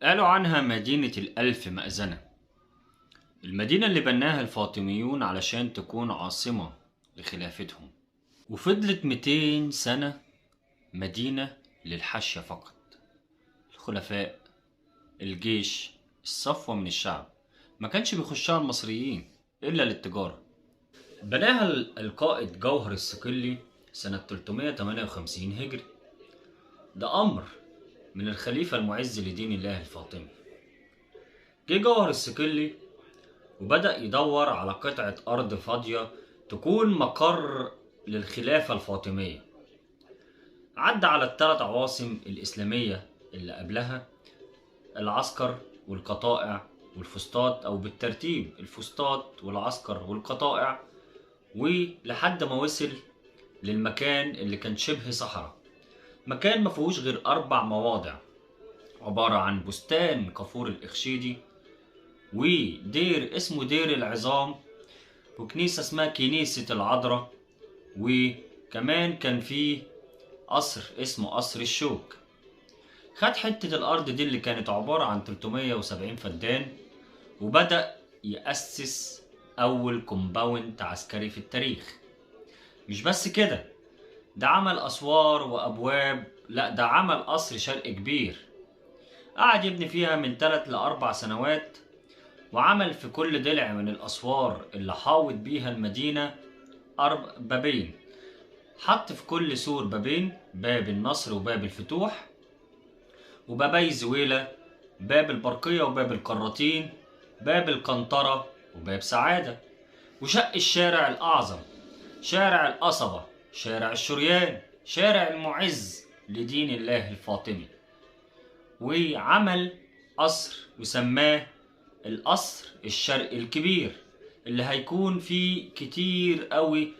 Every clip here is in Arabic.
قالوا عنها مدينة الألف مأذنة، المدينة اللي بناها الفاطميون علشان تكون عاصمة لخلافتهم، وفضلت 200 سنة مدينة للحاشية فقط. الخلفاء، الجيش، الصفوة من الشعب، ما كانش بيخشها المصريين إلا للتجارة. بناها القائد جوهر الصقلي سنة 358 هجري، ده أمر من الخليفة المعز لدين الله الفاطمي. جه جوهر الصقلي وبدأ يدور على قطعة أرض فاضية تكون مقر للخلافة الفاطمية. عدى على الثلاث عواصم الإسلامية اللي قبلها، العسكر والقطائع والفسطاط، أو بالترتيب الفسطاط والعسكر والقطائع، ولحد ما وصل للمكان اللي كان شبه صحراء، مكان ما فيهوش غير 4 مواضع، عبارة عن بستان كافور الإخشيدي، ودير اسمه دير العظام، وكنيسة اسمها كنيسة العذراء، وكمان كان فيه قصر اسمه قصر الشوك. خد حتة الأرض دي اللي كانت عبارة عن 370 فدان، وبدأ يأسس أول كومباوند عسكري في التاريخ. مش بس كده، ده عمل أسوار وأبواب، لا ده عمل قصر شرق كبير قعد يبني فيها من 3 ل4 سنوات، وعمل في كل ضلع من الأسوار اللي حاوط بيها المدينة بابين. حط في كل سور بابين، باب النصر وباب الفتوح، وبابي زويلة، باب البرقية وباب القراطين، باب القنطرة وباب سعادة. وشق الشارع الأعظم، شارع القصبة، شارع الشريان، شارع المعز لدين الله الفاطمي، وعمل قصر وسماه القصر الشرقي الكبير، اللي هيكون فيه كتير قوي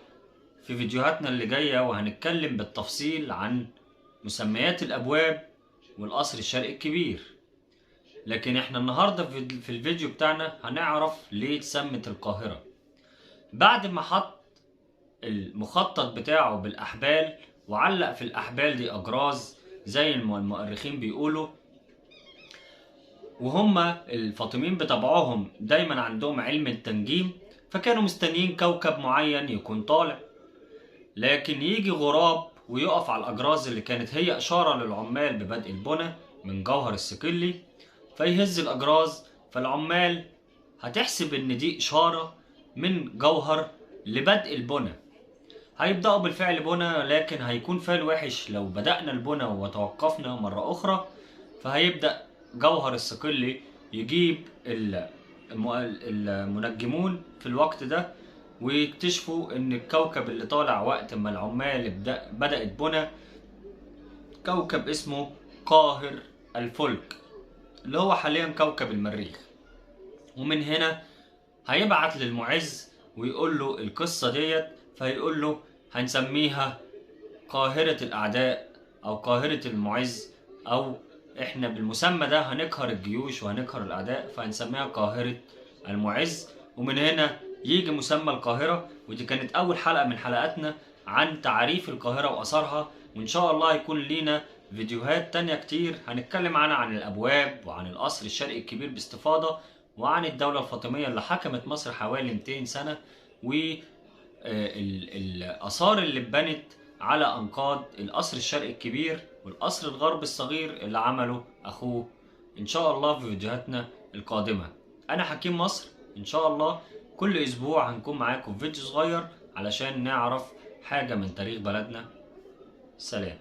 في فيديوهاتنا اللي جاية، وهنتكلم بالتفصيل عن مسميات الأبواب والقصر الشرقي الكبير. لكن احنا النهاردة في الفيديو بتاعنا هنعرف ليه اتسمت القاهرة. بعد ما حط المخطط بتاعه بالأحبال، وعلق في الأحبال دي أجراز زي المؤرخين بيقولوا، وهما الفاطميين بطبعهم دايما عندهم علم التنجيم، فكانوا مستنيين كوكب معين يكون طالع، لكن يجي غراب ويقف على الأجراز اللي كانت هي إشارة للعمال ببدء البنى من جوهر الصقلي، فيهز الأجراز، فالعمال هتحسب إن دي إشارة من جوهر لبدء البنى. هيبدأوا بالفعل بنى، لكن هيكون فعل وحش لو بدأنا البنى وتوقفنا مرة أخرى. فهيبدأ جوهر الصقلي يجيب المنجمون في الوقت ده، ويكتشفوا ان الكوكب اللي طالع وقت ما العمال بدأت بنى كوكب اسمه قاهر الفلك، اللي هو حاليا كوكب المريخ. ومن هنا هيبعت للمعز ويقول له القصة ديت، فيقول له هنسميها قاهرة الأعداء أو قاهرة المعز، أو إحنا بالمسمى ده هنقهر الجيوش وهنقهر الأعداء، فهنسميها قاهرة المعز. ومن هنا يجي مسمى القاهرة. ودي كانت أول حلقة من حلقاتنا عن تعريف القاهرة وأثرها، وإن شاء الله هيكون لينا فيديوهات تانية كتير هنتكلم عنها، عن الأبواب وعن القصر الشرقي الكبير باستفاضة، وعن الدولة الفاطمية اللي حكمت مصر حوالي 200 سنة، والآثار اللي اتبنت على أنقاض القصر الشرقي الكبير والقصر الغرب الصغير اللي عمله أخوه. إن شاء الله في فيديوهاتنا القادمة. أنا حكيم مصر، إن شاء الله كل أسبوع هنكون معاكم في فيديو صغير علشان نعرف حاجة من تاريخ بلدنا. سلام.